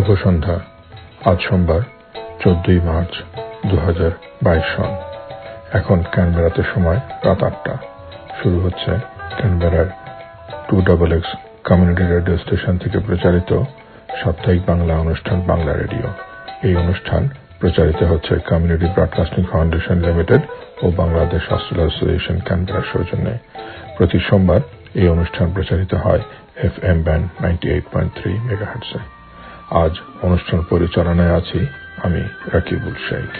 শুভ সন্ধ্যা। আজ সোমবার 14ই মার্চ 2022 সন। এখন ক্যানবেরাতে সময় রাত 8টা। শুরু হচ্ছে ক্যানবেরার 2XX কমিউনিটি রেডিও স্টেশন থেকে প্রচারিত সাপ্তাহিক বাংলা অনুষ্ঠান বাংলা রেডিও। এই অনুষ্ঠান প্রচারিত হচ্ছে কমিউনিটি ব্রডকাস্টিং ফাউন্ডেশন লিমিটেড ও বাংলাদেশ অস্ট্রেলিয়া অ্যাসোসিয়েশন ক্যানবেরার সৌজন্যে। প্রতি সোমবার এই অনুষ্ঠান প্রচারিত হয় FM ব্যান্ড 98.3 মেগাহার্টজে। আজ অনুষ্ঠান পরিচালনায় আছি আমি রাকিবুল শেখ।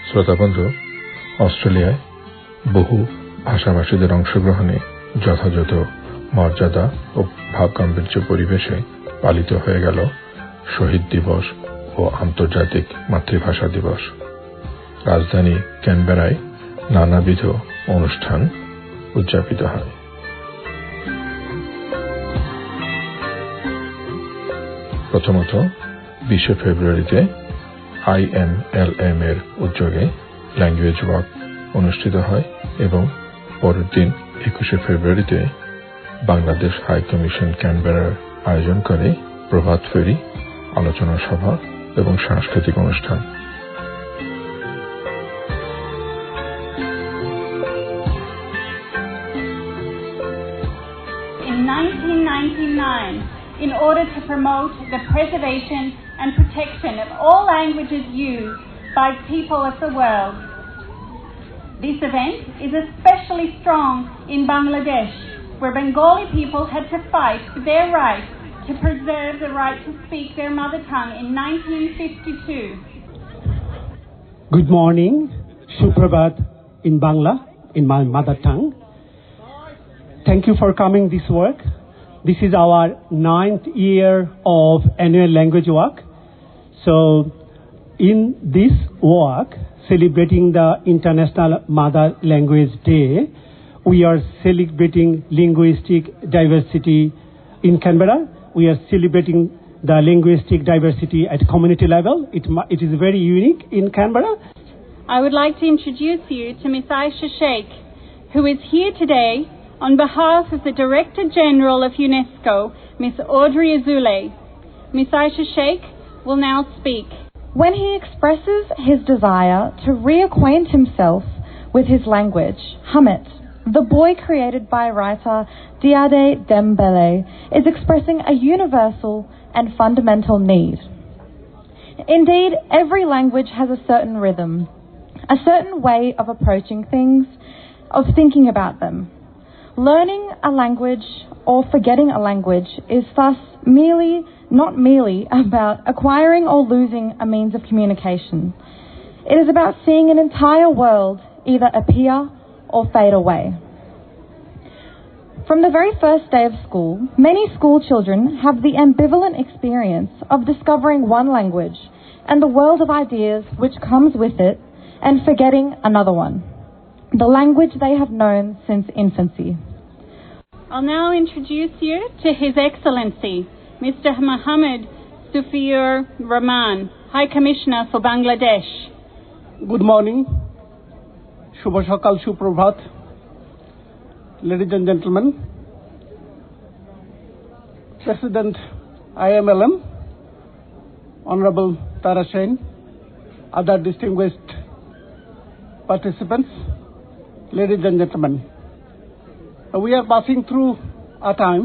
শ্রোতাবন্ধু, অস্ট্রেলিয়ায় বহু ভাষাভাষীদের অংশগ্রহণে যথাযথ মর্যাদা ও ভাবগাম্ভীর্য পরিবেশে পালিত হয়ে গেল শহীদ দিবস ও আন্তর্জাতিক মাতৃভাষা দিবস। রাজধানী ক্যানবেরায় নানাবিধ অনুষ্ঠান উদযাপিত হয়। প্রথমত 20 ফেব্রুয়ারিতে IMLM এর উদ্যোগে ল্যাঙ্গুয়েজ ওয়াক অনুষ্ঠিত হয় এবং পরের দিন 21 ফেব্রুয়ারিতে বাংলাদেশ হাই কমিশন ক্যানবেরার আয়োজন করে প্রভাত-ফেরি, আলোচনা সভা এবং সাংস্কৃতিক অনুষ্ঠান। In 1999, in order to promote the preservation and protection of all languages used by people of the world. This event is especially strong in Bangladesh, where Bengali people had to fight for their right to preserve the right to speak their mother tongue in 1952. Good morning, Suprabhat in Bangla, in my mother tongue. Thank you for coming this work. This is our 9th year of annual language walk. So in this walk, celebrating the International Mother Language Day, we are celebrating linguistic diversity in Canberra. We are celebrating the linguistic diversity at community level. It is very unique in Canberra. I would like to introduce you to Miss Ayesha Sheikh, who is here today on behalf of the Director General of UNESCO, Miss Audrey Azoulay. Miss Ayesha Sheikh will now speak. When he expresses his desire to reacquaint himself with his language, Hamit, the boy created by writer Diade Dembele, is expressing a universal and fundamental need. Indeed, every language has a certain rhythm, a certain way of approaching things, of thinking about them. Learning a language or forgetting a language is thus not merely about acquiring or losing a means of communication. It is about seeing an entire world either appear or fade away. From the very first day of school, many school children have the ambivalent experience of discovering one language and the world of ideas which comes with it, and forgetting another one, the language they have known since infancy. I'll now introduce you to His Excellency, Mr. Mohammed Sufiur Rahman, High Commissioner for Bangladesh. Good morning, Shubha Shakal, Suprabhat, ladies and gentlemen, President IMLM, Honorable Tara Shain, other distinguished participants, ladies and gentlemen. We are passing through a time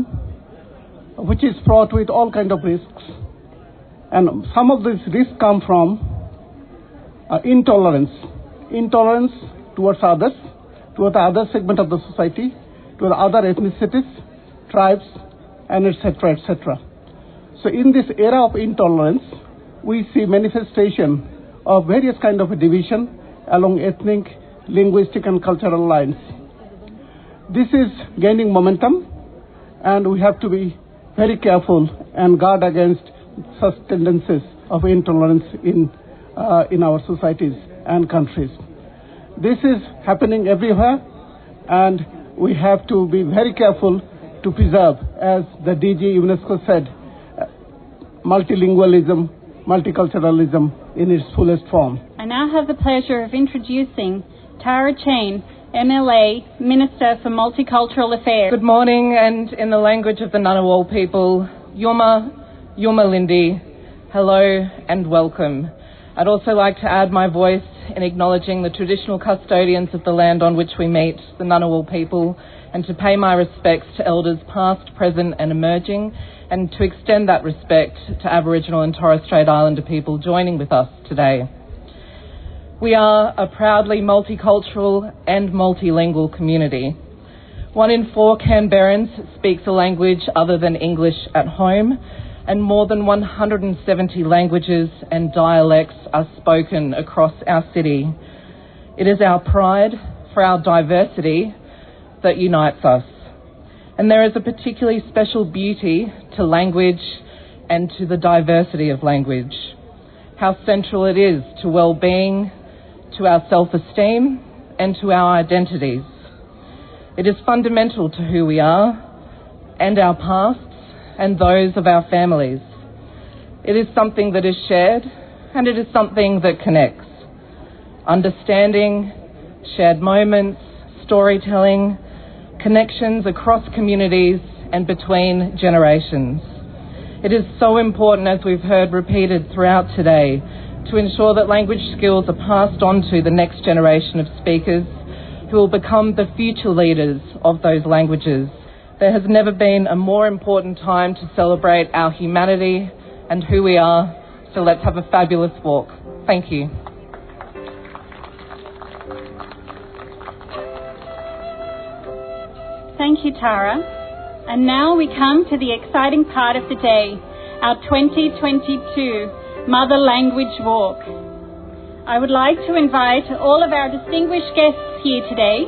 which is fraught with all kinds of risks, and some of these risks come from intolerance towards others, toward the other segment of the society, toward other ethnicities, tribes, and etc., etc. So in this era of intolerance, we see manifestation of various kinds of division along ethnic, linguistic, and cultural lines. This is gaining momentum, and we have to be very careful and guard against such tendencies of intolerance in our societies and countries. This is happening everywhere, and we have to be very careful to preserve, as the DG UNESCO said, multilingualism, multiculturalism in its fullest form. I now have the pleasure of introducing Tara Chain, MLA, Minister for Multicultural Affairs. Good morning, and in the language of the Ngunnawal people, Yuma, Yuma Lindi, hello and welcome. I'd also like to add my voice in acknowledging the traditional custodians of the land on which we meet, the Ngunnawal people, and to pay my respects to elders past, present and emerging, and to extend that respect to Aboriginal and Torres Strait Islander people joining with us today. We are a proudly multicultural and multilingual community. 1 in 4 Canberrans speaks a language other than English at home, and more than 170 languages and dialects are spoken across our city. It is our pride for our diversity that unites us. And there is a particularly special beauty to language and to the diversity of language. How central it is to well-being, to our self-esteem and to our identities. It is fundamental to who we are and our pasts and those of our families. It is something that is shared and it is something that connects. Understanding, shared moments, storytelling, connections across communities and between generations. It is so important, as we've heard repeated throughout today, to ensure that language skills are passed on to the next generation of speakers who will become the future leaders of those languages. There has never been a more important time to celebrate our humanity and who we are, so let's have a fabulous walk. Thank you. Thank you, Tara. And now we come to the exciting part of the day, our 2022 Mother Language Walk. I would like to invite all of our distinguished guests here today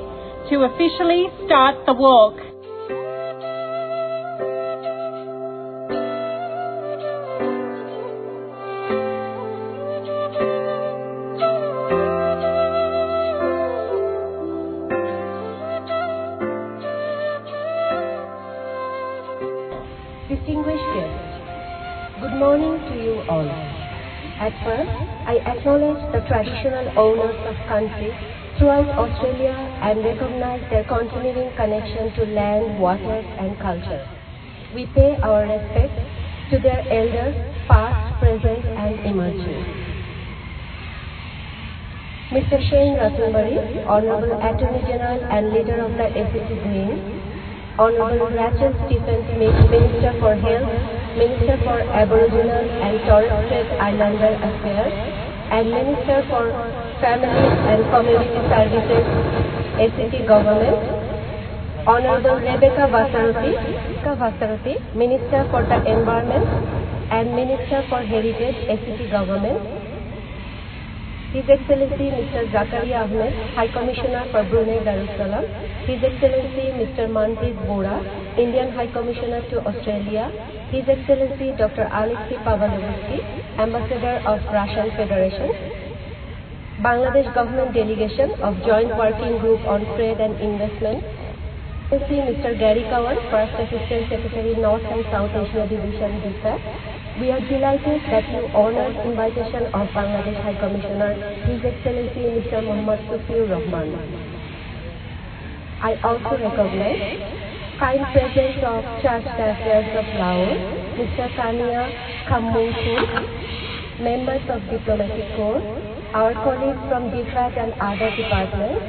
to officially start the walk. Distinguished guests, good morning to you all. At first, I acknowledge the traditional owners of country throughout Australia and recognize their continuing connection to land, water and culture. We pay our respects to their elders, past, present and emerging. Mr. Shane Ratnabari, Honorable Attorney General and Leader of the ACT Greens, Honorable Rachel Stephens, Minister for Health, Minister for Aboriginal and Torres Strait Islander Affairs, and Minister for Families and Community Services, ACT Government, Honorable Rebecca Vasaruti, Minister for the Environment and Minister for Heritage, ACT Government, His Excellency Mr. Zakaria Ahmed, High Commissioner for Brunei Darussalam, His Excellency Mr. Manpreet Bora, Indian High Commissioner to Australia, His Excellency Dr. Alexei Pavlovsky, Ambassador of Russian Federation, Bangladesh Government Delegation of Joint Working Group on Trade and Investment, Mr. Gary Cowan, First Assistant Secretary North and South Asia Division, DSAC. We are delighted that you honored invitation of Bangladesh High Commissioner, His Excellency Mr. Muhammad Sufiur Rahman. I also recognize kind presence of Church Affairs of Laos, Mr. Kania Khammungkul, members of Diplomatic Corps, our colleagues from DFAT and other departments,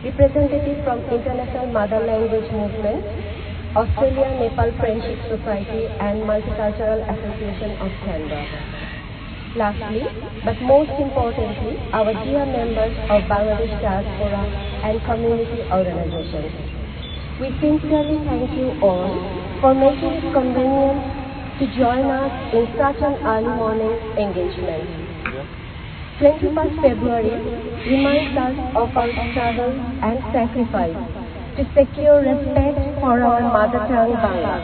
representatives from International Mother Language Movement, Australia-Nepal Friendship Society and Multicultural Association of Canberra. Lastly, but most importantly, our dear members of Bangladesh Diaspora and community organizations. We sincerely thank you all for making it convenient to join us in such an early morning engagement. 21st February reminds us of our struggle and sacrifice to secure respect for our mother tongue Bangla.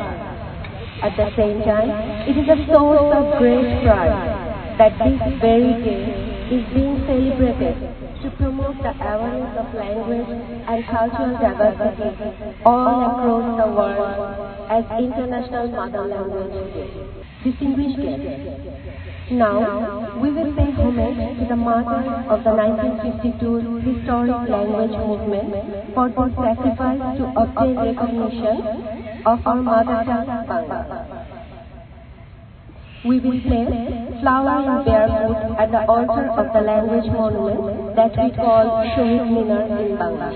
At the same time, it is a source of great pride that this very day is being celebrated to promote the awareness of language and cultural diversity all across the world as International Mother Language Day. Distinguished guests, Now, we will pay homage to the martyrs of the 1952 historic language movement for their sacrifice to obtain recognition of our mother tongue, Bangla. We will place flower and barefoot at the altar of the language monument that we call Shohid Minar in Bangla.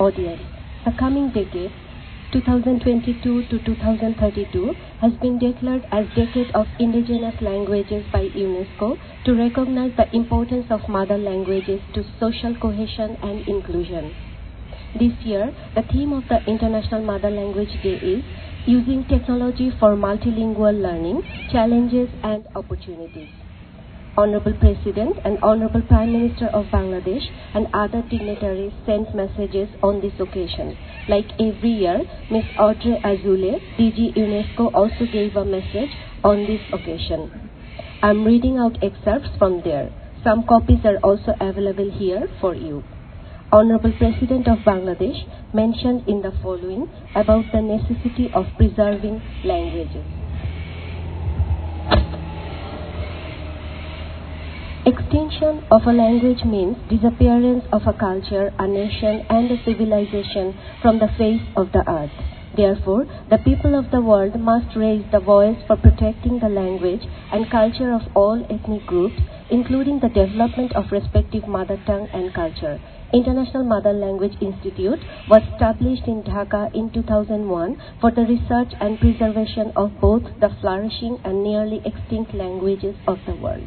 Audience, the coming decade, 2022 to 2032, has been declared as Decade of Indigenous Languages by UNESCO to recognize the importance of mother languages to social cohesion and inclusion. This year, the theme of the International Mother Language Day is Using Technology for Multilingual Learning, Challenges and Opportunities. Honorable President and Honorable Prime Minister of Bangladesh and other dignitaries sent messages on this occasion. Like every year, Ms. Audrey Azoulay, DG UNESCO, also gave a message on this occasion. I'm reading out excerpts from there. Some copies are also available here for you. Honorable President of Bangladesh mentioned in the following about the necessity of preserving languages. Extinction of a language means disappearance of a culture, a nation, and a civilization from the face of the earth. Therefore, the people of the world must raise the voice for protecting the language and culture of all ethnic groups, including the development of respective mother tongue and culture. International Mother Language Institute was established in Dhaka in 2001 for the research and preservation of both the flourishing and nearly extinct languages of the world.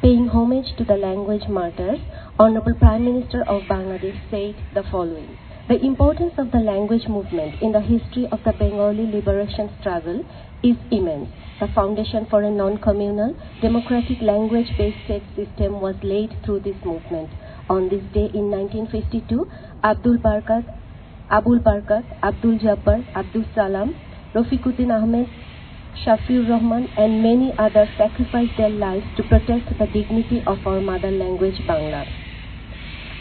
Paying homage to the language martyrs, Honorable Prime Minister of Bangladesh said the following. The importance of the language movement in the history of the Bengali liberation struggle is immense. The foundation for a non-communal, democratic language-based state system was laid through this movement. On this day in 1952, Abul Barkat, Abdul Jabbar, Abdul Salam, Rafiquddin Ahmed, Shafiur Rahman and many others sacrificed their lives to protect the dignity of our mother language Bangla.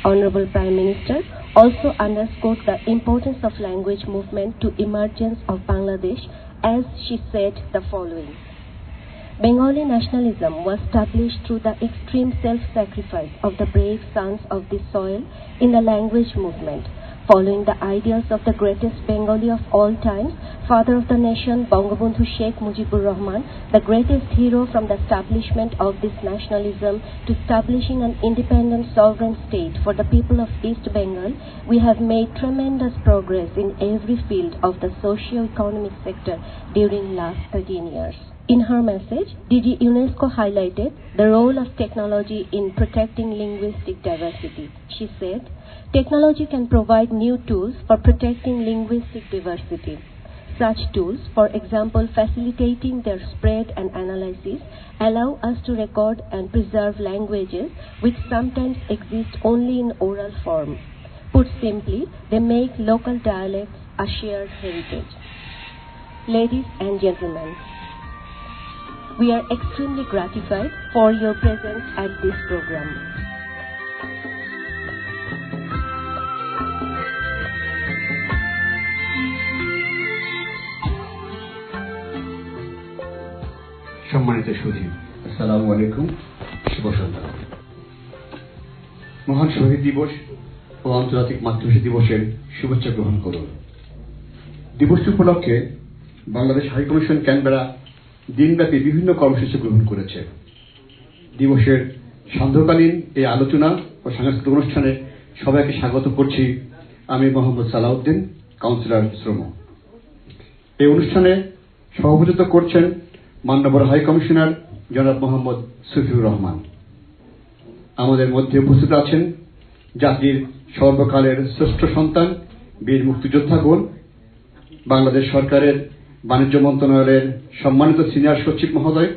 Honorable Prime Minister also underscored the importance of language movement to emergence of Bangladesh as she said the following. Bengali nationalism was established through the extreme self-sacrifice of the brave sons of this soil in the language movement. Following the ideals of the greatest Bengali of all times, father of the nation, Bangabandhu Sheikh Mujibur Rahman, the greatest hero from the establishment of this nationalism to establishing an independent sovereign state for the people of East Bengal, we have made tremendous progress in every field of the socio-economic sector during last 13 years. In her message, DG UNESCO highlighted the role of technology in protecting linguistic diversity. She said, technology can provide new tools for protecting linguistic diversity. Such tools, for example, facilitating their spread and analysis, allow us to record and preserve languages which sometimes exist only in oral form. Put simply, they make local dialects a shared heritage. Ladies and gentlemen, we are extremely gratified for your presence at this program. সম্মানিত সুধী, আসসালামু আলাইকুম, শুভ সন্ধ্যা। মহান শহীদ দিবস ও আন্তর্জাতিক মাতৃভাষা দিবসের শুভেচ্ছা গ্রহণ করুন। দিবসটি উপলক্ষে বাংলাদেশ হাই কমিশন ক্যানবেরা দিনব্যাপী বিভিন্ন কর্মসূচি গ্রহণ করেছে। দিবসের সান্ধ্যকালীন এই আলোচনা ও সাংস্কৃতিক অনুষ্ঠানে সবাইকে স্বাগত করছি আমি মোহাম্মদ সালাউদ্দিন, কাউন্সিলর শ্রম। এই অনুষ্ঠানে সভাপতিত্ব করছেন মাননীয় হাই কমিশনার জনাব মোহাম্মদ সুফিউর রহমান। আমাদের মধ্যে উপস্থিত আছেন জাতির সর্বকালের শ্রেষ্ঠ সন্তান, বীর মুক্তিযোদ্ধাগণ, বাংলাদেশ সরকারের বাণিজ্য মন্ত্রণালয়ের সম্মানিত সিনিয়র সচিব মহোদয়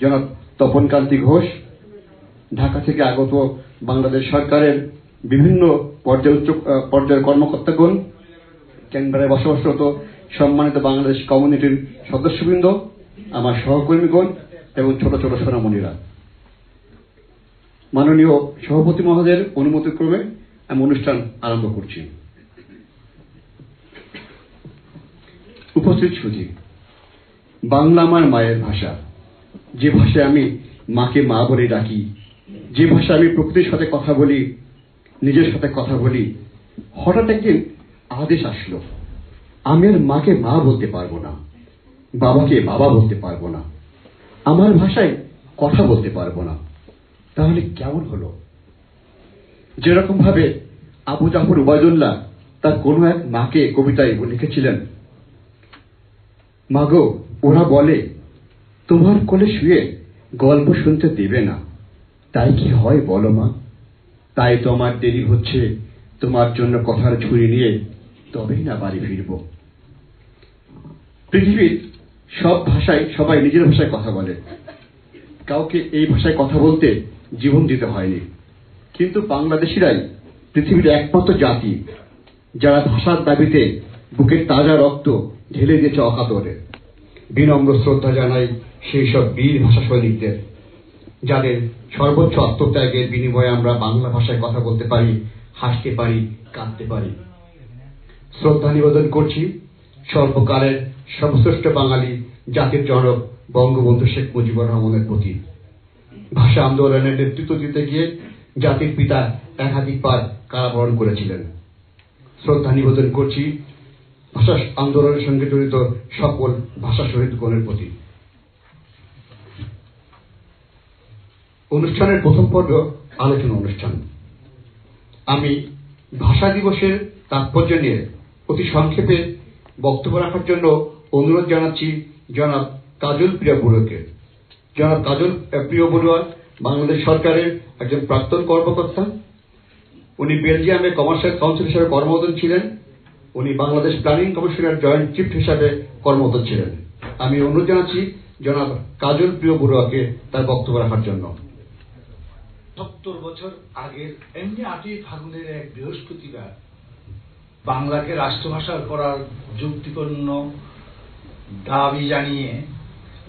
জনাব তপন কান্তি ঘোষ, ঢাকা থেকে আগত বাংলাদেশ সরকারের বিভিন্ন পর্যায়ের কর্মকর্তাগণ, ক্যানবেরায় বসবাসরত সম্মানিত বাংলাদেশ কমিউনিটির সদস্যবৃন্দ, আমার সহকর্মীগণ এবং ছোট ছোট সোনামণিরা। মাননীয় সভাপতি মহোদয়ের অনুমতিক্রমে আমি অনুষ্ঠান আরম্ভ করছি। উপস্থিত সুধী, বাংলা আমার মায়ের ভাষা, যে ভাষায় আমি মাকে মা বলে ডাকি, যে ভাষায় আমি প্রকৃতির সাথে কথা বলি, নিজের সাথে কথা বলি, হঠাৎ একদিন আদেশ আসলো, আমি আর মাকে মা বলতে পারবো না, বাবাকে বাবা বলতে পারবো না, আমার ভাষায় কথা বলতে পারবো না। তাহলে কেমন হলো? যেরকম ভাবে আবু জাফর উবায়দুল্লাহ তার কোনো এক মাকে কবিতায় লিখেছিলেন, মাগো ওরা বলে তোমার কোলে শুয়ে গল্প শুনতে দেবে না, তাই কি হয় বলো মা? তাই তো আমার দেরি হচ্ছে তোমার জন্য কথার ঝুড়ি নিয়ে, তবেই না বাড়ি ফিরব। পৃথিবীর সব ভাষায় সবাই নিজের ভাষায় কথা বলে, কাউকে এই ভাষায় কথা বলতে জীবন দিতে হয়নি। কিন্তু বাংলাদেশিরাই পৃথিবীর একমাত্র জাতি যারা ভাষার দাবিতে বুকের তাজা রক্ত ঢেলে দিয়েছে অকাতরে। বিনম্র শ্রদ্ধা জানাই সেই সব বীর ভাষা সৈনিকদের, যাদের সর্বোচ্চ আত্মত্যাগের বিনিময়ে আমরা বাংলা ভাষায় কথা বলতে পারি, হাসতে পারি, কাঁদতে পারি। শ্রদ্ধা নিবেদন করছি সর্বকালের সর্বশ্রেষ্ঠ বাঙালি জাতির জনক বঙ্গবন্ধু শেখ মুজিবুর রহমানের প্রতি। ভাষা আন্দোলনের নেতৃত্ব দিতে গিয়ে জাতির পিতা একাধিকবার কারাবরণ করেছিলেন। শ্রদ্ধা নিবেদন করছি ভাষা আন্দোলনের সঙ্গে জড়িত সকল ভাষা শহীদগণের প্রতি। অনুষ্ঠানের প্রথম পর্ব আলোচনা অনুষ্ঠান। আমি ভাষা দিবসের তাৎপর্য নিয়ে অতি সংক্ষেপে বক্তব্য রাখার জন্য অনুরোধ জানাচ্ছি জনাব কাজল প্রিয়া বড়ুয়াকে। জনাব কাজল প্রিয় বড়ুয়া বাংলাদেশ সরকারের একজন প্রাক্তন কর্মকর্তা। উনি বেলজিয়ামে কমার্শিয়াল কাউন্সিল হিসেবে কর্মরত ছিলেন। উনি বাংলাদেশ প্ল্যানিং কমিশনের জয়েন্ট চিফ হিসাবে কর্মরত ছিলেন। আমি অনুরোধ জানাচ্ছি জনাব কাজল প্রিয় বড়ুয়াকে তার বক্তব্য রাখার জন্য। ৭০ বছর আগের এমনি ৮ই ফাগুনের এক বৃহস্পতিবার বাংলাকে রাষ্ট্রভাষা করার যুক্তিপূর্ণ দাবি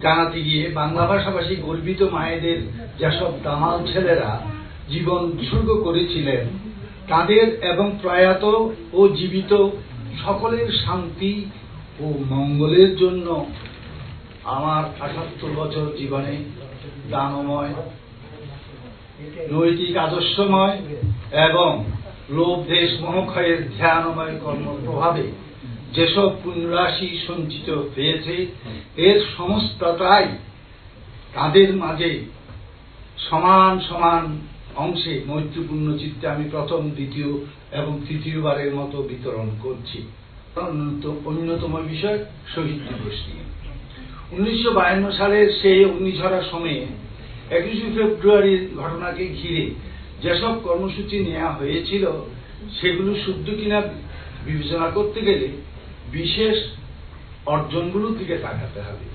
জানাতে গিয়ে বাংলা ভাষাভাষী গর্বিত মায়েদের যেসব দামাল ছেলেরা জীবন উৎসর্গ করেছিলেন, তাদের এবং প্রয়াত ও জীবিত সকলের শান্তি ও মঙ্গলের জন্য আমার ৭৮ বছর জীবনে দানময়, নৈতিক আদর্শময় এবং লোভ দেশ মোহক্ষয়ের ধ্যানময় কর্ম প্রভাবে যেসব পুণ্যরাশি সঞ্চিত হয়েছে, এর সমস্তটাই তাদের মাঝে সমান সমান অংশে মৈত্রীপূর্ণ চিত্তে আমি প্রথম, দ্বিতীয় এবং তৃতীয়বারের মতো বিতরণ করছি। অন্যতম বিষয় শহীদ দিবস নিয়ে 1952 সালের সেই অগ্নিঝরা সময়ে 21 ফেব্রুয়ারির ঘটনাকে ঘিরে যেসব কর্মসূচি নেওয়া হয়েছিল, সেগুলো শুদ্ধ কিনা বিবেচনা করতে গেলে বিশেষ অর্জনগুলোর দিকে তাকাতে হবে।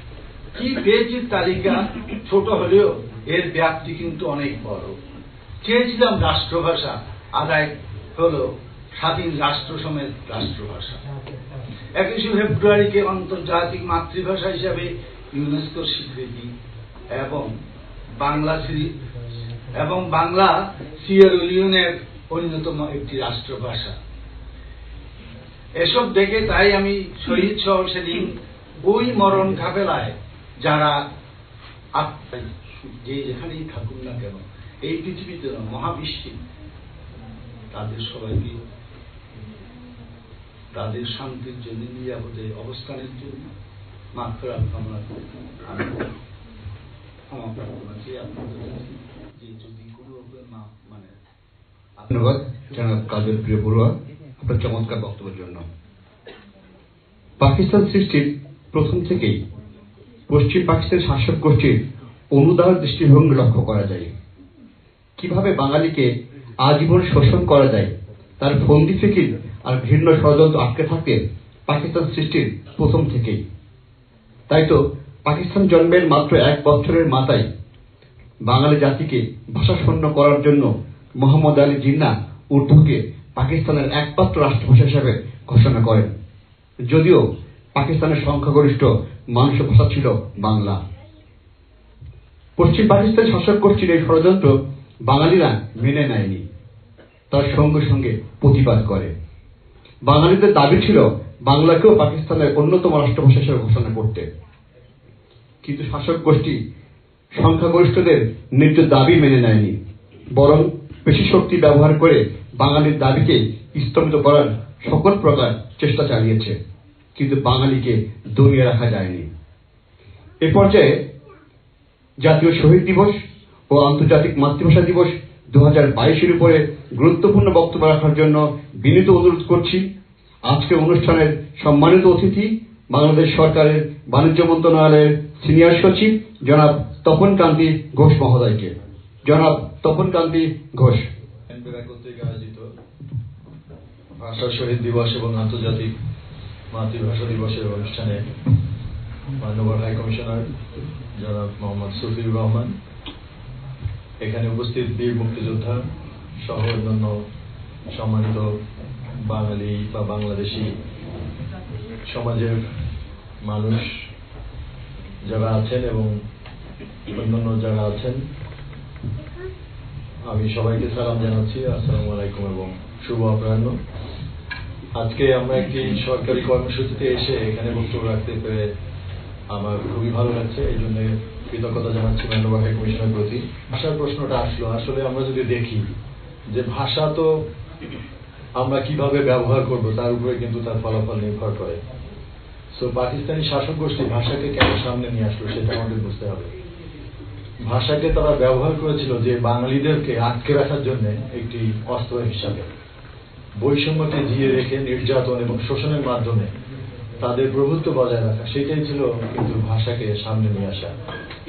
কি পেয়েছি তালিকা ছোট হলেও এর ব্যাপ্তি কিন্তু অনেক বড়। চেয়েছিলাম রাষ্ট্রভাষা, আদায় হলো স্বাধীন রাষ্ট্র সমেত রাষ্ট্রভাষা। 21 ফেব্রুয়ারিকে আন্তর্জাতিক মাতৃভাষা হিসাবে ইউনেস্কোর স্বীকৃতি এবং বাংলা সিয়েরা লিওনের অন্যতম একটি রাষ্ট্রভাষা। এসব দেখে তাই আমি শহীদ সহ সেদিন ওই মরণ কাফেলায় যারা যে যেখানেই থাকুন না কেন, এই পৃথিবীতে মহাবিশ্বে, তাদের সবাইকে তাদের শান্তির জন্য, নিরাপদে অবস্থানের জন্য মাগফিরাত কামনা করি। আমি ক্ষমা প্রার্থনা করি আপনাদের কাছে যে যদি কোনো মানে। ধন্যবাদ জনাব কাজল প্রিয় বড়ুয়া আপনার চমৎকার বক্তব্যের জন্য। পাকিস্তান সৃষ্টির প্রথম থেকেই পশ্চিম পাকিস্তান শাসক গোষ্ঠীর অনুদার দৃষ্টিভঙ্গি লক্ষ্য করা যায়। কিভাবে বাঙালিকে আজীবন শোষণ করা যায় তার ফন্দি ফিকির আর ভিন্ন ষড়যন্ত্র আটকে থাকে পাকিস্তান সৃষ্টির প্রথম থেকেই। তাই তো পাকিস্তান জন্মের মাত্র 1 বছরের মাথায় বাঙালি জাতিকে ভাষাশূন্য করার জন্য মোহাম্মদ আলী জিন্নাহ উর্দুকে পাকিস্তানের একমাত্র রাষ্ট্রভাষা হিসেবে ঘোষণা করেন, যদিও পাকিস্তানের সংখ্যাগরিষ্ঠ মানুষের ভাষা ছিল বাংলা। পশ্চিম পাকিস্তান শাসক গোষ্ঠীর এই ষড়যন্ত্র বাঙালিরা মেনে নেয়নি, তার সঙ্গে সঙ্গে প্রতিবাদ করে। বাঙালিদের দাবি ছিল বাংলাকেও পাকিস্তানের অন্যতম রাষ্ট্রভাষা হিসেবে ঘোষণা করতে, কিন্তু শাসক গোষ্ঠী সংখ্যাগরিষ্ঠদের ন্যায্য দাবি মেনে নেয়নি, বরং পেশি শক্তি ব্যবহার করে বাঙালির দাবিকে স্তম্ভিত করার সকল প্রকার চেষ্টা চালিয়েছে, কিন্তু বাঙালিকে দমিয়ে রাখা যায়নি। এ পর্যায়ে জাতীয় শহীদ দিবস ও আন্তর্জাতিক মাতৃভাষা দিবস 2022-এর উপরে গুরুত্বপূর্ণ বক্তব্য রাখার জন্য বিনীত অনুরোধ করছি আজকের অনুষ্ঠানের সম্মানিত অতিথি বাংলাদেশ সরকারের বাণিজ্য মন্ত্রণালয়ের সিনিয়র সচিব জনাব তপন কান্তি ঘোষ মহোদয়কে। জনাব তপন কান্তি ঘোষ। ক্যানবেরা কর্তৃক আয়োজিত ভাষা শহীদ দিবস এবং আন্তর্জাতিক মাতৃভাষা দিবসের অনুষ্ঠানে মাননীয় হাই কমিশনার জনাব মোহাম্মদ শফিউর রহমান, এখানে উপস্থিত বীর মুক্তিযোদ্ধা সহ অন্যান্য সম্মানিত বাঙালি বা বাংলাদেশি সমাজের মানুষ যারা আছেন এবং অন্যান্য যারা আছেন, আমি সবাইকে সালাম জানাচ্ছি। আসসালামু আলাইকুম এবং শুভ অপরাহ্ন। আজকে আমরা একটি সরকারি কর্মসূচিতে এসে এখানে বক্তব্য রাখতে পেরে আমার খুবই ভালো লাগছে। এই জন্য কৃতজ্ঞতা জানাচ্ছি মাননীয় হাই কমিশনের প্রতি। ভাষার প্রশ্নটা আসলো, আসলে আমরা যদি দেখি যে ভাষা তো আমরা কিভাবে ব্যবহার করব তার উপরে কিন্তু তার ফলাফল নির্ভর করে। সো পাকিস্তানি শাসক গোষ্ঠী ভাষাকে কেন সামনে নিয়ে আসলো সেটা আমাদের বুঝতে হবে। ভাষাকে তারা ব্যবহার করেছিল যে বাঙালিদেরকে আটকে রাখার জন্য একটি অস্ত্র হিসাবে, বৈষম্যকে জিয়ে রেখে নির্যাতন এবং শোষণের মাধ্যমে তাদের প্রভুত্ব বজায় রাখা, সেটাই ছিল কিন্তু ভাষাকে সামনে নিয়ে আসা।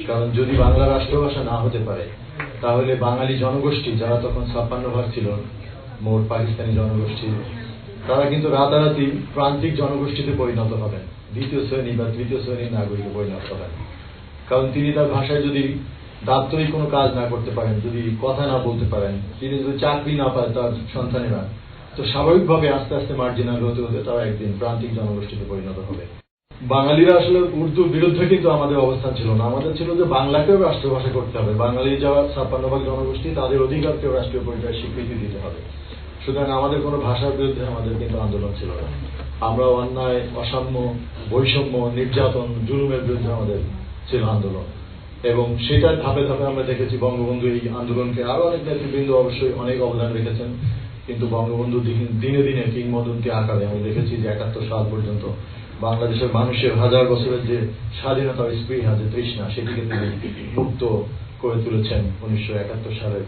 কারণ যদি বাংলা রাষ্ট্রভাষা না হতে পারে তাহলে বাঙালি জনগোষ্ঠী যারা তখন 56% ছিল মোট পাকিস্তানি জনগোষ্ঠী, তারা কিন্তু রাতারাতি প্রান্তিক জনগোষ্ঠীতে পরিণত হবেন, দ্বিতীয় শ্রেণী বা তৃতীয় শ্রেণীর নাগরিকে পরিণত হবেন। কারণ তিনি তার ভাষায় যদি দাপ্তরিক কোনো কাজ না করতে পারেন, যদি কথা না বলতে পারেন, তিনি যদি চাকরি না পায় তার সন্তানেরা, তো স্বাভাবিকভাবে আস্তে আস্তে মার্জিনাল হতে হতে তারা একদিন প্রান্তিক জনগোষ্ঠীতে পরিণত হবে। বাঙালিরা আসলে উর্দুর বিরুদ্ধে কিন্তু আমাদের অবস্থান ছিল না, আমাদের ছিল যে বাংলাকেও রাষ্ট্রভাষা করতে হবে, বাঙালি যারা 56% জনগোষ্ঠী তাদের অধিকারকেও রাষ্ট্রীয় পরিচয় স্বীকৃতি দিতে হবে। সুতরাং আমাদের কোনো ভাষার বিরুদ্ধে আমাদের কিন্তু আন্দোলন ছিল না। আমরা অন্যায়, অসাম্য, বৈষম্য, নির্যাতন, জুলুমের বিরুদ্ধে আমাদের ছিল আন্দোলন, এবং সেটার ধাপে ধাপে আমরা দেখেছি বঙ্গবন্ধু এই আন্দোলনকে, আরো অনেক নেতৃবৃন্দ অবশ্যই অনেক অবদান রেখেছেন, কিন্তু বঙ্গবন্ধু দিনে দিনে কিংবদন্তি আকারে আমি দেখেছি যে 71 সাল পর্যন্ত বাংলাদেশের মানুষের হাজার বছরের যে স্বাধীনতার স্পৃহা, যে তৃষ্ণা, সেটিকে তিনি মুক্ত করে তুলেছেন 1971 সালের,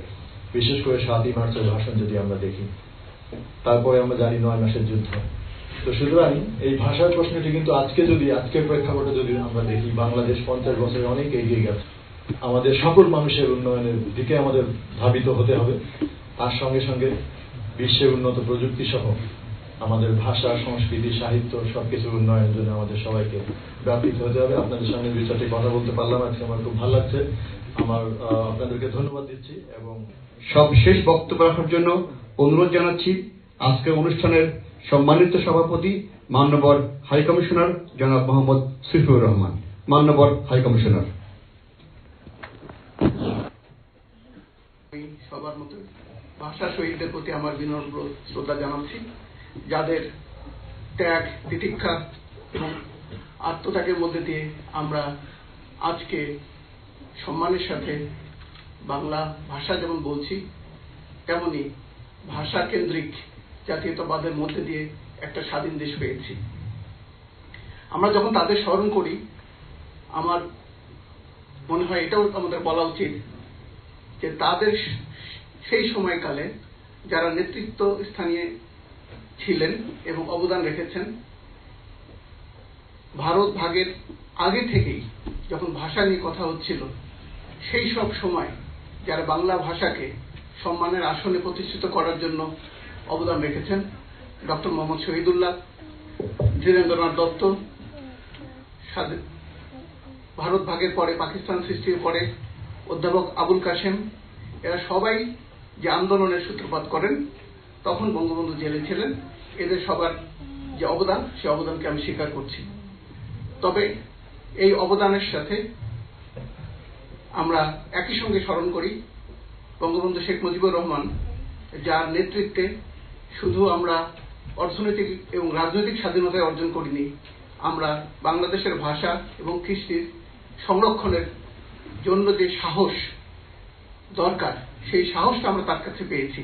বিশেষ করে 7ই মার্চের ভাষণ যদি আমরা দেখি, তারপরে আমরা জানি 9 মাসের যুদ্ধ। তো সুতরাং এই ভাষার প্রশ্নটি কিন্তু আজকের প্রেক্ষাপটে যদি আমরা দেখি, বাংলাদেশ 50 বছরে অনেক এগিয়ে গেছে। আমাদের সকল মানুষের উন্নয়নের দিকে আমাদের ধাবিত হতে হবে, তার সঙ্গে সঙ্গে বিশ্বের উন্নত প্রযুক্তি সহ আমাদের ভাষা, সংস্কৃতি, সাহিত্য সবকিছুর উন্নয়নের জন্য আমাদের সবাইকে ব্যাপৃত হতে হবে। আপনাদের সঙ্গে 2-4টি কথা বলতে পারলাম আজকে, আমার খুব ভালো লাগছে। আপনাদেরকে ধন্যবাদ দিচ্ছি এবং সবশেষ বক্তব্য রাখার জন্য অনুরোধ জানাচ্ছি আজকের অনুষ্ঠানের সম্মানিত সভাপতি মাননীয় হাই কমিশনার জনাব মোহাম্মদ শফিউর রহমান। মাননীয় হাই কমিশনার। সবার মতো ভাষা শহীদদের প্রতি আমার বিনম্র শ্রদ্ধা জানাচ্ছি, যাদের ত্যাগ, তিতিক্ষা এবং আত্মত্যাগের মধ্যে দিয়ে আমরা আজকে সম্মানের সাথে বাংলা ভাষা যেমন বলছি, তেমনি ভাষা কেন্দ্রিক জাতীয়তাবাদের মধ্যে দিয়ে একটা স্বাধীন দেশ পেয়েছি। আমরা যখন তাদের স্মরণ করি, আমার মনে হয় এটাও আমাদের বলা উচিত যে তাদের সেই সময়কালে যারা নেতৃত্ব স্থানীয় ছিলেন এবং অবদান রেখেছেন, ভারত ভাগের আগে থেকেই যখন ভাষা নিয়ে কথা হচ্ছিল, সেই সব সময় যারা বাংলা ভাষাকে সম্মানের আসনে প্রতিষ্ঠিত করার জন্য অবদান রেখেছেন, ডক্টর মোহাম্মদ শহীদুল্লাহ, ধীরেন্দ্রনাথ দত্ত, ভারত ভাগের পরে, পাকিস্তান সৃষ্টির পরে অধ্যাপক আবুল কাশেম, এরা সবাই যে আন্দোলনের সূত্রপাত করেন, তখন বঙ্গবন্ধু জেলে ছিলেন। এদের সবার যে অবদান, সে অবদানকে আমি স্বীকার করছি। তবে এই অবদানের সাথে আমরা একই সঙ্গে স্মরণ করি বঙ্গবন্ধু শেখ মুজিবুর রহমান, যার নেতৃত্বে শুধু আমরা অর্থনৈতিক এবং রাজনৈতিক স্বাধীনতা অর্জন করিনি, আমরা বাংলাদেশের ভাষা এবং কৃষ্টির সংরক্ষণের জন্য যে সাহস দরকার সেই সাহসটা আমরা তার কাছে পেয়েছি।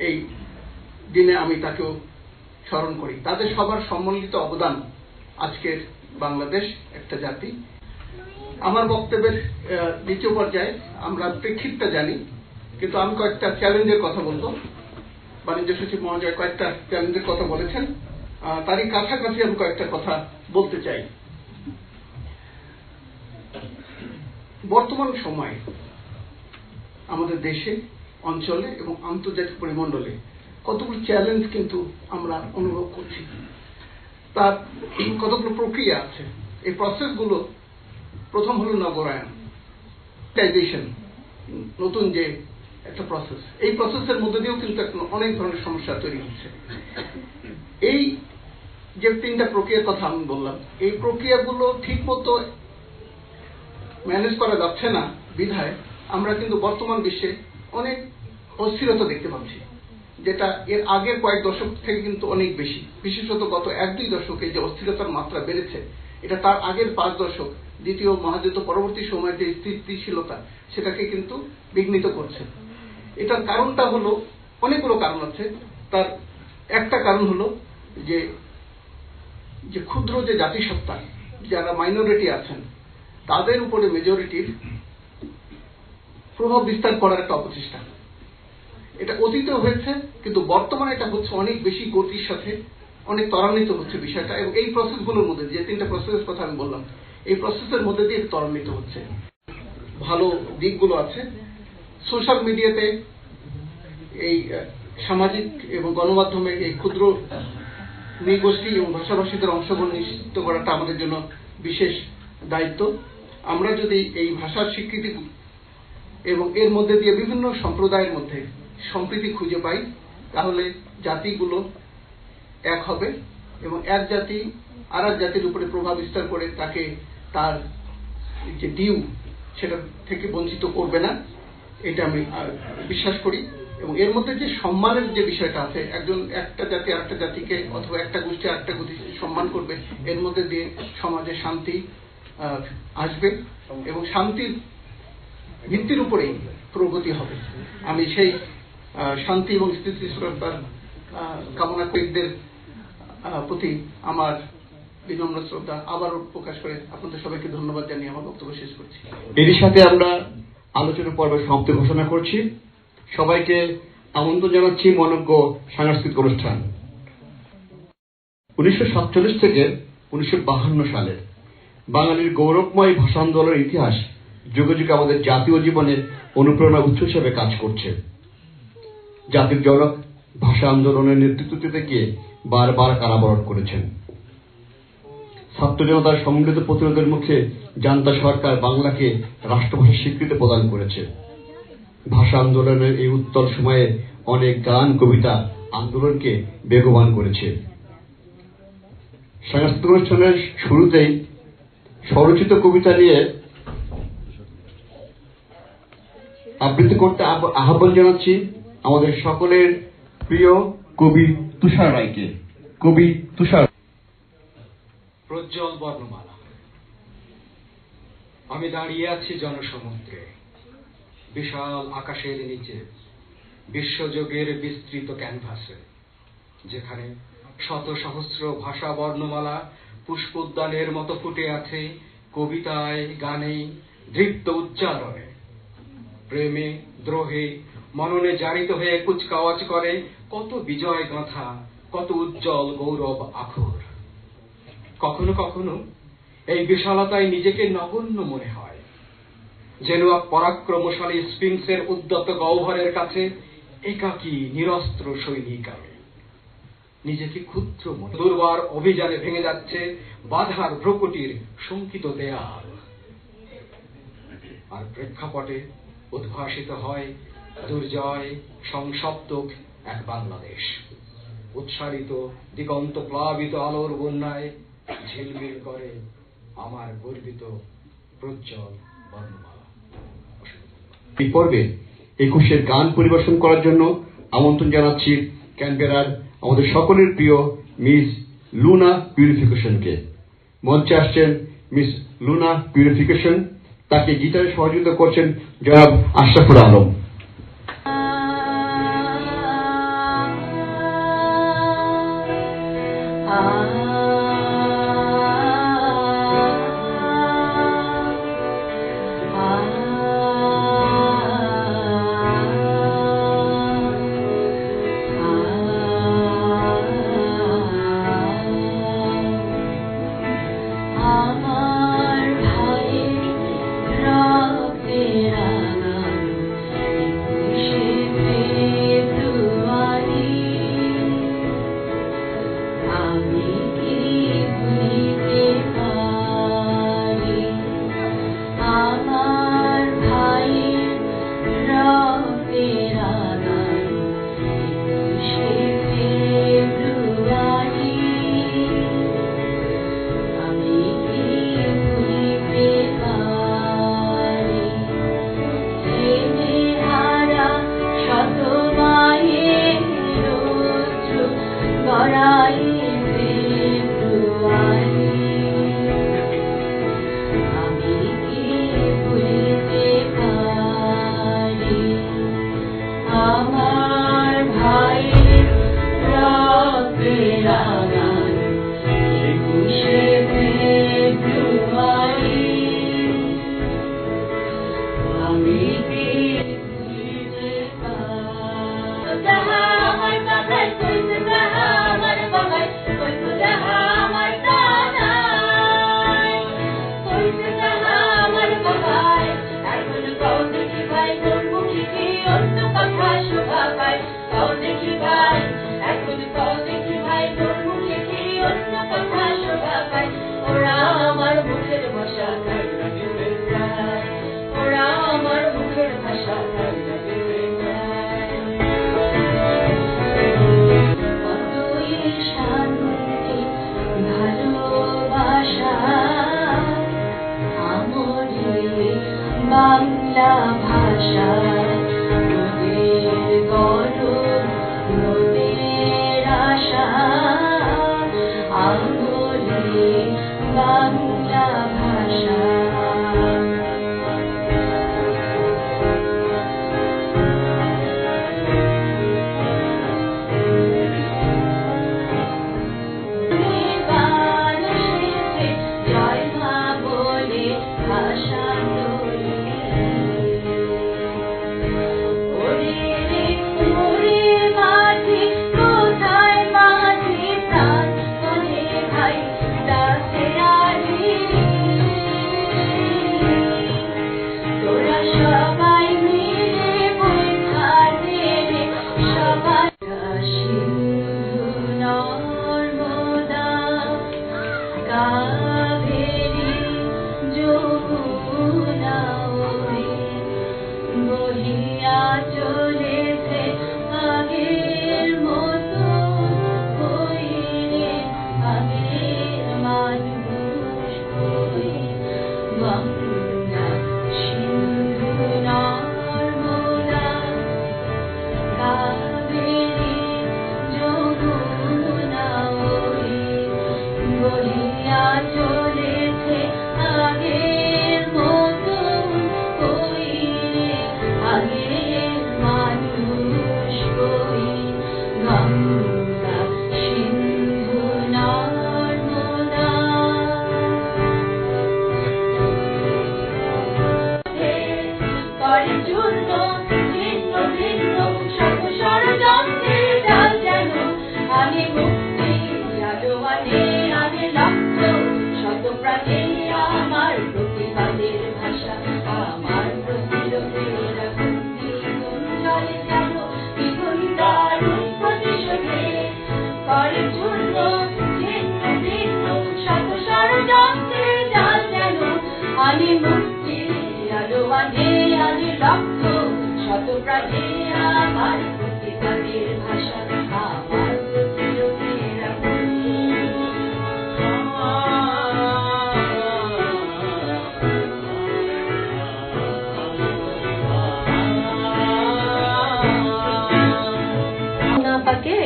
এই দিনে আমি তাকেও স্মরণ করি। তাদের সবার সম্মিলিত অবদান আজকের বাংলাদেশ একটা জাতি। আমার বক্তব্যের দ্বিতীয় পর্যায়ে আমরা প্রেক্ষিতটা জানি, কিন্তু আমি কয়েকটা চ্যালেঞ্জের কথা বলবো। বাণিজ্য সচিব মহোদয় কয়েকটা চ্যালেঞ্জের কথা বলেছেন, তারই কাছাকাছি আমি কয়েকটা কথা বলতে চাই। বর্তমান সময়ে আমাদের দেশে, অঞ্চলে এবং আন্তর্জাতিক পরিমণ্ডলে কতগুলো চ্যালেঞ্জ কিন্তু আমরা অনুভব করছি। তার কতগুলো প্রক্রিয়া আছে। এই প্রসেসগুলো প্রথম হলো নগরায়ন, নতুন যে একটা প্রসেস, এই প্রসেসের মধ্যে দিয়েও কিন্তু অনেক ধরনের সমস্যা তৈরি হচ্ছে। এই যে তিনটা প্রক্রিয়ার কথা আমি বললাম, এই প্রক্রিয়াগুলো ঠিক মতো ম্যানেজ করা যাচ্ছে না বিধায় আমরা কিন্তু বর্তমান বিশ্বে অনেক অস্থিরতা দেখতে পাচ্ছি, যেটা এর আগের কয়েক দশক থেকে কিন্তু অনেক বেশি। বিশেষত গত 1-2 দশকে যে অস্থিরতার মাত্রা বেড়েছে, এটা তার আগের 5 দশক দ্বিতীয় মহাযুদ্ধ পরবর্তী সময়ের যে স্থিতিশীলতা সেটাকে কিন্তু বিঘ্নিত করছে। এটার কারণটা হলো, অনেকগুলো কারণ আছে। তার একটা কারণ হলো যে ক্ষুদ্র যে জাতিসত্তা, যারা মাইনরিটি আছেন, তাদের উপরে মেজরিটির প্রভাব বিস্তার করার একটা অপচেষ্টা। এটা অতীতেও হয়েছে, কিন্তু বর্তমানে এটা হচ্ছে অনেক বেশি গতির সাথে, অনেক ত্বরান্বিত হচ্ছে বিষয়টা। এবং এই প্রসেসগুলোর মধ্যে, যে তিনটা প্রসেসের কথা আমি বললাম, এই প্রসেসের মধ্যে দিয়ে ত্বরান্বিত হচ্ছে। ভালো দিকগুলো আছে। সোশ্যাল মিডিয়াতে, এই সামাজিক এবং গণমাধ্যমে এই ক্ষুদ্র নৃগোষ্ঠী এবং ভাষাভাষীদের অংশগ্রহণ নিশ্চিত করাটা আমাদের জন্য বিশেষ দায়িত্ব। আমরা যদি এই ভাষার স্বীকৃতি এবং এর মধ্যে দিয়ে বিভিন্ন সম্প্রদায়ের মধ্যে সম্প্রীতি খুঁজে পাই, তাহলে জাতিগুলো এক হবে এবং এক জাতি আর এক জাতির উপরে প্রভাব বিস্তার করে তাকে তার যে ডিউ সেটা থেকে বঞ্চিত করবে না, এটা আমি বিশ্বাস করি। এবং এর মধ্যে যে সম্মানের যে বিষয়টা আছে, একটা জাতি আরেকটা জাতিকে অথবা একটা গোষ্ঠী আরেকটা গোষ্ঠীকে সম্মান করবে, এর মধ্যে দিয়ে সমাজে শান্তি আসবে এবং শান্তির ভিত্তির উপরেই প্রগতি হবে। আমি সেই শান্তি এবং স্থিতিশীলতার কামনাকারীদের প্রতি আমার বিনম্র শ্রদ্ধা আবারও প্রকাশ করে আপনাদের সবাইকে ধন্যবাদ জানিয়ে আমার বক্তব্য শেষ করছি। এরই সাথে আমরা আলোচনা পর্বের সমাপ্তি ঘোষণা করছি। সবাইকে আমন্ত্রণ জানাচ্ছি মনোজ্ঞ সাংস্কৃতিক অনুষ্ঠান। 1947 থেকে 1952 সালের বাঙালির গৌরবময় ভাষা আন্দোলনের ইতিহাস যুগে যুগে আমাদের জাতীয় জীবনের অনুপ্রেরণার উৎস হিসেবে কাজ করছে। জাতির জনক ভাষা আন্দোলনের নেতৃত্ব দিতে গিয়ে বারবার কারাবরণ করেছেন। ছাত্র জনতার সম্মিলিত প্রতিরোধের মুখে জান্তা সরকার বাংলাকে রাষ্ট্রভাষার স্বীকৃতি প্রদান করেছে। ভাষা আন্দোলনের এই উত্তর সময়ে অনেক গান কবিতা আন্দোলনকে বেগবান করেছে। সাংস্কৃতিক অনুষ্ঠানের শুরুতেই স্বরচিত কবিতা নিয়ে আবৃত্তি করতে আহ্বান জানাচ্ছি আমাদের সকলের প্রিয় কবি তুষার রায়কে। কবি তুষার। প্রজ্জ্বল বর্ণমালা। আমি দাঁড়িয়ে আছি জনসমুদ্রে, বিশাল আকাশের নিচে, বিশ্বযোগের বিস্তৃত ক্যানভাসে, যেখানে শত সহস্র ভাষা বর্ণমালা পুষ্পোদ্যানের মতো ফুটে আছে কবিতায়, গানে, দৃপ্ত উচ্চারণে। প্রেমে, দ্রোহে, মননে জারিত হয়ে কুচকাওয়াজ করে কত বিজয় গাথা, কত উজ্জ্বল গৌরব আখর। কখনো কখনো এই বিশালতায় নিজেকে নগণ্য মনে হয়, যেন এক পরাক্রমশালী স্ফিংসের উদ্যত গহ্বরের কাছে একাকী নিরস্ত্র সৈনিক আমি। নিজেকে ক্ষুদ্র মনে, দুর্বার অভিযানে ভেঙে যাচ্ছে বাধার ভ্রকুটির শঙ্কিত দেয়াল। আর প্রেক্ষাপটে উদ্ভাসিত হয় দুর্জয় সংসপ্তক এক বাংলাদেশ, উৎসারিত দিগন্ত প্লাবিত আলোর বন্যায় ঝিলমিল করে আমার গর্বিত প্রজ্জ্বল বর্ণমালা। এই পর্বে 21-এর গান পরিবেশন করার জন্য আমন্ত্রণ জানাচ্ছি ক্যানবেরার আমাদের সকলের প্রিয় মিস লুনা পিউরিফিকেশনকে। মঞ্চে আসছেন মিস লুনা পিউরিফিকেশন। তাকে গিটারে সহযোগিতা করছেন জনাব আশরাফুল আলম। বাংলা ভাষা নদীর গরম নদীর আশা আঙ্গুলে বাংলা ভাষা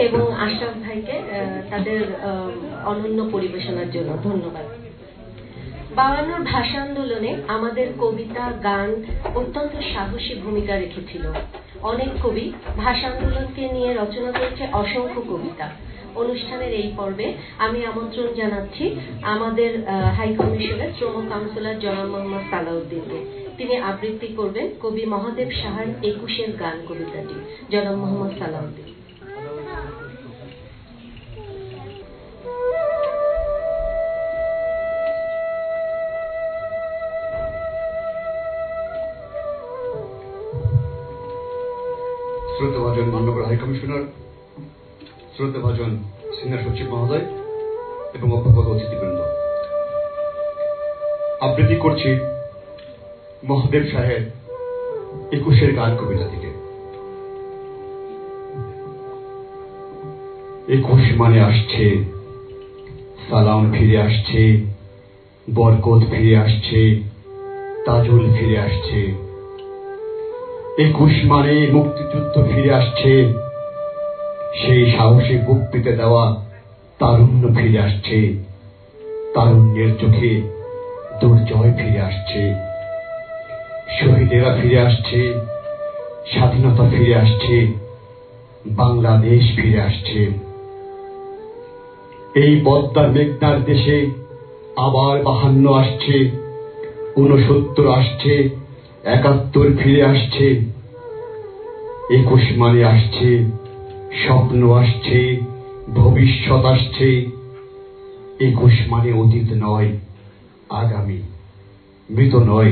এবং আশরাফ ভাইকে তাদের অনন্য পরিবেশনার জন্য ধন্যবাদ। 52 ভাষা আন্দোলনে আমাদের কবিতা গান অত্যন্ত সাহসী ভূমিকা রেখেছিল। অনেক কবি ভাষা আন্দোলনকে নিয়ে রচনা করেছে অসংখ্য কবিতা। অনুষ্ঠানের এই পর্বে আমি আমন্ত্রণ জানাচ্ছি আমাদের হাই কমিশনের শ্রম কাউন্সিলর জনাব মোহাম্মদ সালাউদ্দিনকে। তিনি আবৃত্তি করবেন কবি মহাদেব সাহার 21-এর গান কবিতাটি। জনাব মোহাম্মদ সালাউদ্দিন। শ্রদ্ধাভাজন মাননীয় হাই কমিশনার, শ্রদ্ধাভাজন সিনিয়র সচিব মহোদয় এবং অধ্যাপক অতিথিবৃন্দ, আবৃত্তি করছি মহাদেব সাহেব 21-এর গান কবিতা থেকে। 21 মানে আসছে, সালাম ফিরে আসছে, বরকত ফিরে আসছে, তাজুল ফিরে আসছে। 21 মানে মুক্তিযুদ্ধ ফিরে আসছে, সেই সাহসে বুক পেতে দেওয়া তারুণ্য ফিরে আসছে, তারুণ্যের চোখে দুর্জয় ফিরে আসছে, শহীদেরা ফিরে আসছে, স্বাধীনতা ফিরে আসছে, বাংলাদেশ ফিরে আসছে। এই পদ্মার মেঘনার দেশে আবার 52 আসছে, 69 আসছে, 71 ফিরে আসছে। 21 মানে আসছে, স্বপ্ন আসছে, ভবিষ্যৎ আসছে। 21 মানে অতীত নয় আগামী, মৃত নয়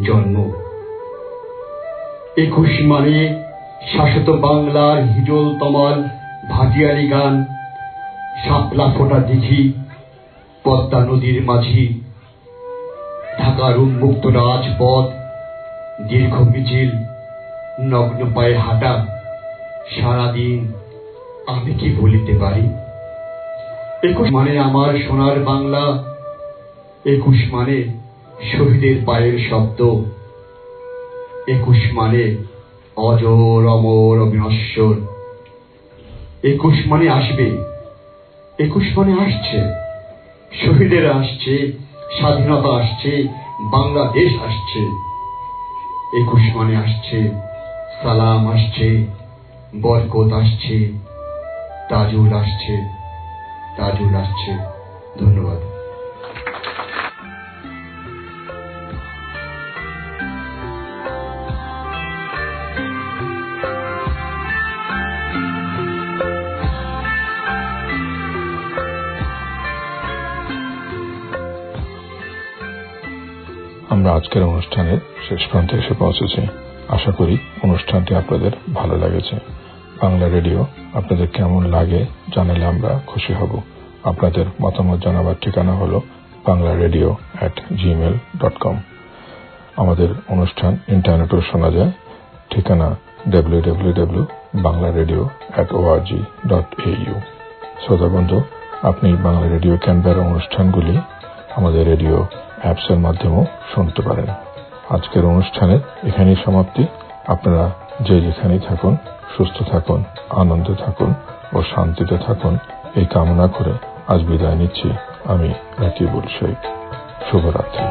জন্ম। 21 মানে শাশ্বত বাংলার হিজল তমাল ভাটিয়ালি গান, শাপলা ফোটা দিঘি, পদ্মা নদীর মাঝি, ঢাকার উন্মুক্ত রাজপথ, দীর্ঘ মিছিল, নগ্ন পায়ে হাঁটা, সারাদিন আমি কি বলিতে পারি। 21 মানে আমার সোনার বাংলা, 21 মানে শহীদের পায়ের শব্দ, 21 মানে অজর অমর অবিনশ্বর। 21 মানে আসবে, 21 মানে আসছে, শহীদেরা আসছে, স্বাধীনতা আসছে, বাংলাদেশ আসছে। 21 মানে আসছে, সালাম আসছে, বরকত আসছে, তাজুল আসছে, তাজুল আসছে। ধন্যবাদ। আমরা আজকের অনুষ্ঠানের শেষ প্রান্তে এসে পৌঁছেছি। আশা করি অনুষ্ঠানটি আপনাদের ভালো লেগেছে। বাংলা রেডিও আপনাদের কেমন লাগে জানালে আমরা খুশি হব। আপনাদের মতামত জানাবার ঠিকানা হলো banglaredio@gmail.com। আমাদের অনুষ্ঠান ইন্টারনেটেও শোনা যায়, ঠিকানা www.banglaradio.org.au। শ্রোতাবন্ধু, আপনি বাংলা রেডিও ক্যানবেরা অনুষ্ঠানগুলি আমাদের রেডিও অ্যাপসের মাধ্যমেও শুনতে পারেন। আজকের অনুষ্ঠানের এখানেই সমাপ্তি। আপনারা যে যেখানেই থাকুন, সুস্থ থাকুন, আনন্দে থাকুন ও শান্তিতে থাকুন, এই কামনা করে আজ বিদায় নিচ্ছি আমি রাকিবুল শেখ। শুভরাত্রি।